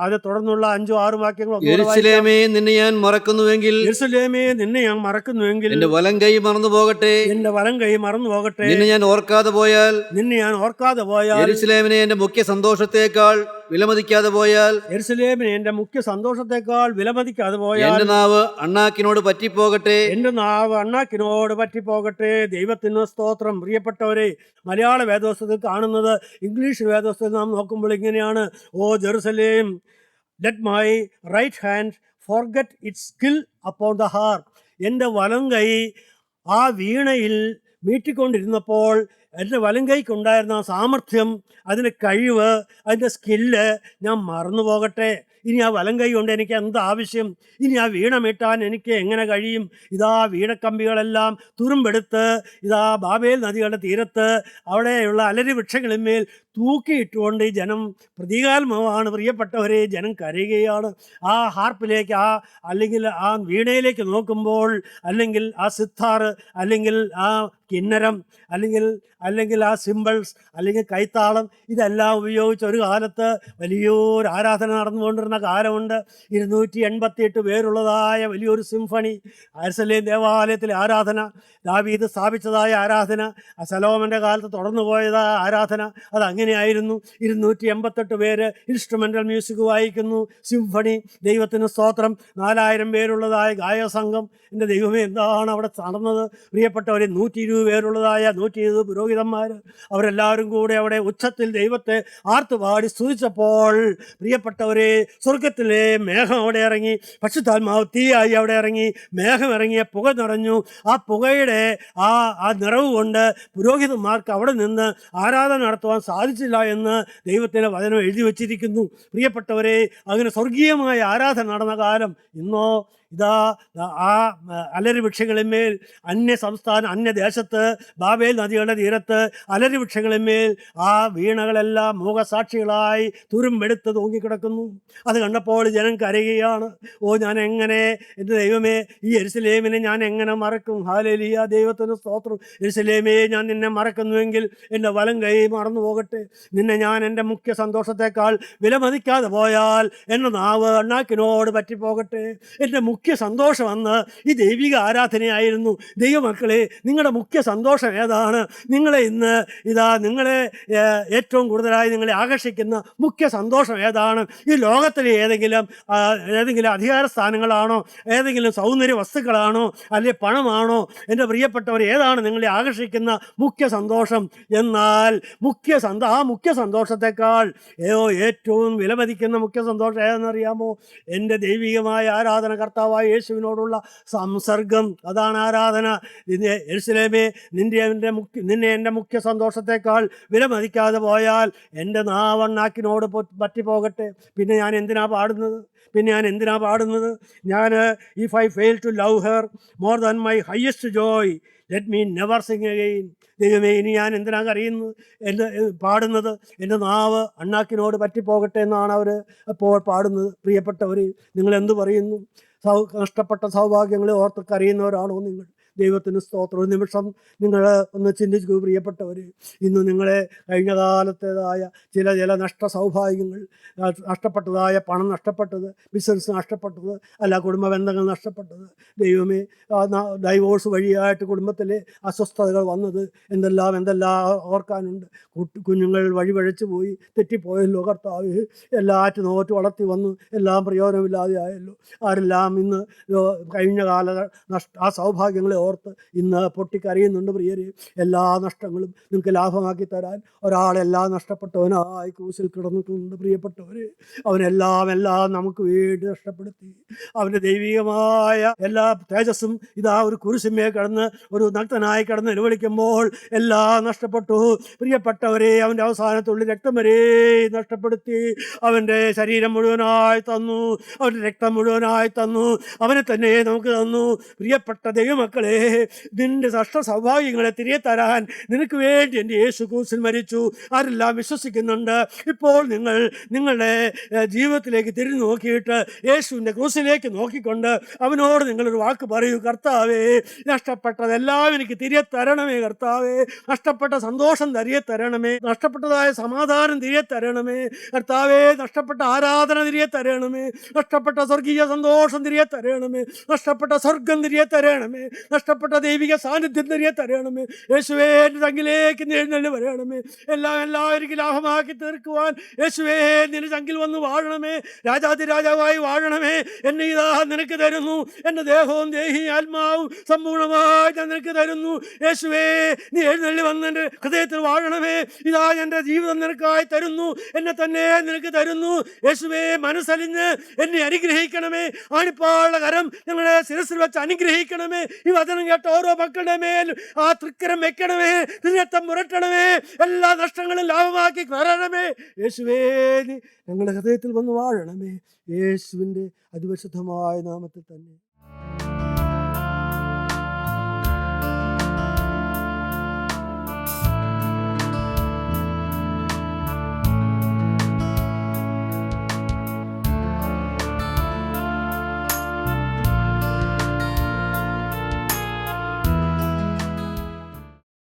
അത് തുടർന്നുള്ള 5-6 വാക്യങ്ങൾ യെരൂശലേമേ, നിന്നെ ഞാൻ മറക്കുന്നുവെങ്കിൽ, യെരൂശലേമേ, നിന്നെ ഞാൻ മറക്കുന്നുവെങ്കിൽ എന്റെ വലം കൈ മറന്നു പോകട്ടെ. എന്റെ വലം കൈ മറന്നു പോകട്ടെ. നിന്നെ ഞാൻ ഓർക്കാതെ പോയാൽ, യെരൂശലേമിനെ എന്റെ മുഖ്യ സന്തോഷത്തേക്കാൾ വിലമതിക്കാതെ പോയാൽ, യെരൂശലേമിനെ എന്റെ മുഖ്യ സന്തോഷത്തേക്കാൾ വിലമതിക്കാതെ പോയാൽ, എന്റെ നാവ് അണ്ണാക്കിനോട് പറ്റിപ്പോകട്ടെ. എന്റെ നാവ് അണ്ണാക്കിനോട് പറ്റിപ്പോകട്ടെ. ദൈവത്തിന് സ്തോത്രം. പ്രിയപ്പെട്ടവരെ, മലയാള വേദോസ്തത്തിൽ കാണുന്നത് ഇംഗ്ലീഷ് വേദോസ്തത്തിൽ നാം നോക്കുമ്പോൾ ഇങ്ങനെയാണ്: O Jerusalem, let my right hand forget its skill upon the harp. എൻ്റെ വലം കൈ ആ വീണയിൽ മീട്ടിക്കൊണ്ടിരുന്നപ്പോൾ എൻ്റെ വലം കൈക്കുണ്ടായിരുന്ന സാമർഥ്യം, അതിൻ്റെ കഴിവ്, അതിൻ്റെ സ്കില്ല് ഞാൻ മറന്നു പോകട്ടെ. ഇനി ആ വലം കൈ കൊണ്ട് എനിക്ക് എന്ത് ആവശ്യം? ഇനി ആ വീണ മീട്ടാൻ എനിക്ക് എങ്ങനെ കഴിയും? ഇതാ വീണക്കമ്പികളെല്ലാം തുരുമ്പെടുത്ത് ഇതാ ബാബേൽ നദികളുടെ തീരത്ത് അവിടെയുള്ള അലരി വൃക്ഷങ്ങളിന്മേൽ തൂക്കിയിട്ടുകൊണ്ട് ഈ ജനം പ്രതീകാത്മകമാണ് പ്രിയപ്പെട്ടവരെ. ജനം കരയുകയാണ്. ആ ഹാർപ്പിലേക്ക്, അല്ലെങ്കിൽ ആ വീണയിലേക്ക് നോക്കുമ്പോൾ, അല്ലെങ്കിൽ ആ സിത്താറ്, അല്ലെങ്കിൽ ആ കിന്നരം, അല്ലെങ്കിൽ ആ സിമ്പിൾസ്, അല്ലെങ്കിൽ കൈത്താളം, ഇതെല്ലാം ഉപയോഗിച്ച് ഒരു കാലത്ത് വലിയൊരു ആരാധന നടന്നുകൊണ്ടിരുന്ന കാലമുണ്ട്. 288 പേരുള്ളതായ വലിയൊരു സിംഫണി, യെരൂശലേം ദേവാലയത്തിലെ ആരാധന, ദാവീദ് സ്ഥാപിച്ചതായ ആരാധന, ശലോമോന്റെ കാലത്ത് തുടർന്നു പോയതായ ആരാധന, അതങ്ങനെയായിരുന്നു. 288 പേര് ഇൻസ്ട്രുമെൻ്റൽ മ്യൂസിക് വായിക്കുന്നു, സിംഫണി. ദൈവത്തിന് സ്തോത്രം. 4000 പേരുള്ളതായ ഗായക സംഘം. എൻ്റെ ദൈവമേ, എന്താണ് അവിടെ നടന്നത്? പ്രിയപ്പെട്ടവരെ, 120 പേരുള്ളതായ 120 പുരോഹിതന്മാർ, അവരെല്ലാവരും കൂടെ അവിടെ ഉച്ചത്തിൽ ദൈവത്തെ ആർത്തുപാടി സ്തുതിച്ചപ്പോൾ, പ്രിയപ്പെട്ടവരെ, സ്വർഗത്തിലെ മേഘം അവിടെ ഇറങ്ങി, പരിശുദ്ധാത്മാവ് തീയായി അവിടെ ഇറങ്ങി, മേഘം ഇറങ്ങിയ പുക നിറഞ്ഞു. ആ പുകയുടെ ആ നിറവ് കൊണ്ട് പുരോഹിതന്മാർക്ക് അവിടെ നിന്ന് ആരാധന നടത്തുവാൻ സാധിച്ചില്ല എന്ന് ദൈവത്തിൻ്റെ വചനം എഴുതി വച്ചിരിക്കുന്നു. പ്രിയപ്പെട്ടവരെ, അങ്ങനെ സ്വർഗീയമായ ആരാധന നടന്ന കാലം ഇന്നോ ഇതാ ആ അലരി വൃക്ഷങ്ങളിന്മേൽ അന്യദേശത്ത് ബാബേൽ നദികളുടെ തീരത്ത് അലരി വൃക്ഷങ്ങളിന്മേൽ ആ വീണകളെല്ലാം മൂകസാക്ഷികളായി തുരുമ്പെടുത്ത് തൂങ്ങിക്കിടക്കുന്നു. അത് കണ്ടപ്പോൾ ജനം കരയുകയാണ്. ഓ, ഞാൻ എങ്ങനെ, എൻ്റെ ദൈവമേ, ഈ യെരൂശലേമിനെ ഞാൻ എങ്ങനെ മറക്കും? ഹല്ലേലൂയ, ദൈവത്തിന് സ്തോത്രം. യെരൂശലേമേ, ഞാൻ നിന്നെ മറക്കുന്നുവെങ്കിൽ എൻ്റെ വലം കൈ മറന്നു പോകട്ടെ. നിന്നെ ഞാൻ എൻ്റെ മുഖ്യ സന്തോഷത്തേക്കാൾ വിലമതിക്കാതെ പോയാൽ എൻ്റെ നാവ് അണ്ണാക്കിനോട് പറ്റിപ്പോകട്ടെ. എൻ്റെ മുഖ്യ സന്തോഷം അന്ന് ഈ ദൈവിക ആരാധനയായിരുന്നു. ദൈവമക്കളെ, നിങ്ങളുടെ മുഖ്യ സന്തോഷം ഏതാണ്? നിങ്ങളെ ഇന്ന് നിങ്ങളെ ഏറ്റവും കൂടുതലായി നിങ്ങളെ ആകർഷിക്കുന്ന മുഖ്യ സന്തോഷം ഏതാണ്? ഈ ലോകത്തിലെ ഏതെങ്കിലും അധികാര സ്ഥാനങ്ങളാണോ? ഏതെങ്കിലും സൗന്ദര്യ വസ്തുക്കളാണോ? അല്ലെങ്കിൽ പണമാണോ? എൻ്റെ പ്രിയപ്പെട്ടവർ, ഏതാണ് നിങ്ങളെ ആകർഷിക്കുന്ന മുഖ്യ സന്തോഷം? എന്നാൽ ആ മുഖ്യ സന്തോഷത്തെക്കാൾ ഏറ്റവും വിലമതിക്കുന്ന മുഖ്യ സന്തോഷം ഏതെന്നറിയാമോ? എൻ്റെ ദൈവികമായ ആരാധന, കർത്താവായ യേശുവിനോടുള്ള സംസർഗം. അതാണ് ആരാധന. യെരൂശലേമേ, നിന്നെ എൻ്റെ മുഖ്യ സന്തോഷത്തേക്കാൾ വിലമതിക്കാതെ പോയാൽ എൻ്റെ നാവണ്ണാക്കിനോട് പറ്റിപ്പോകട്ടെ. പിന്നെ ഞാൻ എന്തിനാ പാടുന്നത്? ഞാൻ if I fail to love her more than my highest joy, let me never sing again. ദൈവമേ, ഇനി ഞാൻ എന്തിനാ പാടുന്നത്? എൻ്റെ നാവ് അണ്ണാക്കിനോട് പറ്റിപ്പോകട്ടെ എന്നാണ് അവർ അപ്പോൾ പാടുന്നത്. പ്രിയപ്പെട്ടവർ, നിങ്ങൾ എന്തു പറയുന്നു? നഷ്ടപ്പെട്ട സൗഭാഗ്യങ്ങളെ ഓർത്ത് കരയുന്നവരാണോ നിങ്ങൾ? ദൈവത്തിന് സ്തോത്രം. ഒരു നിമിഷം നിങ്ങൾ ഒന്ന് ചിന്തിച്ചു പ്രിയപ്പെട്ടവർ. ഇന്ന് നിങ്ങളെ കഴിഞ്ഞ കാലത്തേതായ ചില നഷ്ട സൗഭാഗ്യങ്ങൾ, നഷ്ടപ്പെട്ടതായ പണം നഷ്ടപ്പെട്ടത്, ബിസിനസ് നഷ്ടപ്പെട്ടത്, അല്ല കുടുംബ ബന്ധങ്ങൾ നഷ്ടപ്പെട്ടത്, ദൈവമേ ഡൈവോഴ്സ് വഴിയായിട്ട് കുടുംബത്തിലെ അസ്വസ്ഥതകൾ വന്നത്, എന്തെല്ലാം ഓർക്കാനുണ്ട്. കുഞ്ഞുങ്ങൾ വഴിവഴച്ചു പോയി, തെറ്റിപ്പോയല്ലോ കർത്താവ്, എല്ലാറ്റും നോറ്റ് വളർത്തി വന്നു, എല്ലാം പ്രയോജനമില്ലാതെ ആയല്ലോ. ആരെല്ലാം ഇന്ന് കഴിഞ്ഞ കാല ആ സൗഭാഗ്യങ്ങളെ ഓർത്ത് ഇന്ന് പൊട്ടിക്കരയുന്നുണ്ട് പ്രിയരെ. എല്ലാ നഷ്ടങ്ങളും നിങ്ങൾക്ക് ലാഭമാക്കി തരാൻ ഒരാളെല്ലാം നഷ്ടപ്പെട്ടവനായി ക്രൂസിൽ കിടന്നിട്ടുണ്ട് പ്രിയപ്പെട്ടവരെ. അവനെല്ലാം നമുക്ക് വേണ്ടി നഷ്ടപ്പെടുത്തി. അവൻ്റെ ദൈവികമായ എല്ലാ തേജസ്സും ഇതാ ഒരു കുരിശിന്മേൽ കിടന്ന് ഒരു നഗ്നനായി കിടന്ന് നിലവിളിക്കുമ്പോൾ എല്ലാം നഷ്ടപ്പെട്ടു പ്രിയപ്പെട്ടവരെ. അവൻ്റെ അവസാനത്തുള്ളിൽ രക്തം വരെ നഷ്ടപ്പെടുത്തി. അവൻ്റെ ശരീരം മുഴുവനായി തന്നു, അവൻ്റെ രക്തം മുഴുവനായി തന്നു, അവനെ തന്നെ നമുക്ക് തന്നു. പ്രിയപ്പെട്ട ദൈവമക്കളെ, നിന്റെ നഷ്ട സൗഭാഗ്യങ്ങളെ തിരികെ തരാൻ നിനക്ക് വേണ്ടി എൻ്റെ യേശു ക്രൂസിൽ മരിച്ചു. ആരെല്ലാം വിശ്വസിക്കുന്നുണ്ട്? ഇപ്പോൾ നിങ്ങളുടെ ജീവിതത്തിലേക്ക് തിരിഞ്ഞു നോക്കിയിട്ട് യേശുവിൻ്റെ ക്രൂസിലേക്ക് നോക്കിക്കൊണ്ട് അവനോട് നിങ്ങളൊരു വാക്ക് പറയൂ: കർത്താവേ, നഷ്ടപ്പെട്ടതെല്ലാം എനിക്ക് തിരികെ തരണമേ. കർത്താവേ, നഷ്ടപ്പെട്ട സന്തോഷം തിരികെ തരണമേ. നഷ്ടപ്പെട്ടതായ സമാധാനം തിരികെ തരണമേ. കർത്താവേ, നഷ്ടപ്പെട്ട ആരാധന തിരികെ തരണമേ. നഷ്ടപ്പെട്ട സ്വർഗീയ സന്തോഷം തിരികെ തരണമേ. നഷ്ടപ്പെട്ട സ്വർഗം തിരികെ തരണമേ. നഷ്ടപ്പെട്ട ദൈവിക സാന്നിധ്യം തിരികെ തരണമേ. യേശുവേ, എൻ്റെ തങ്കിലേക്ക് എഴുന്നള്ളി വരണമേ. എല്ലാവർക്കും ലാഭമാക്കി തീർക്കുവാൻ യേശുവേ, നിന്റെ തങ്കിൽ വന്ന് വാഴണമേ. രാജാതിരാജാവായി വാഴണമേ. എന്നെ ഇതാ നിനക്ക് തരുന്നു. എൻ്റെ ദേഹവും ദേഹിയും ആത്മാവും സമ്പൂർണ്ണമായി ഞാൻ നിനക്ക് തരുന്നു. യേശുവേ, നീ എഴുന്നള്ളി വന്ന് എൻ്റെ ഹൃദയത്തിൽ വാഴണമേ. ഇതാ എൻ്റെ ജീവിതം നിനക്കായി തരുന്നു. എന്നെ തന്നെ നിനക്ക് തരുന്നു. യേശുവേ, മനസ്സലിഞ്ഞ് എന്നെ അനുഗ്രഹിക്കണമേ. ആണിപ്പാളുടെ കരം ഞങ്ങളെ ശിരസിൽ വെച്ച് അനുഗ്രഹിക്കണമേ. ഈ വചനം കേട്ട ഓരോ മക്കളുടെ മേൽ ആ തൃക്കരം വെക്കണമേ. തിരുരക്തം പുരട്ടണമേ. എല്ലാ നഷ്ടങ്ങളും ലാഭമാക്കി തരണമേ. യേശുവേ, നീ ഞങ്ങളുടെ ഹൃദയത്തിൽ വന്ന് വാഴണമേ. യേശുവിൻ്റെ അതിപരിശുദ്ധമായ നാമത്തിൽ തന്നെ.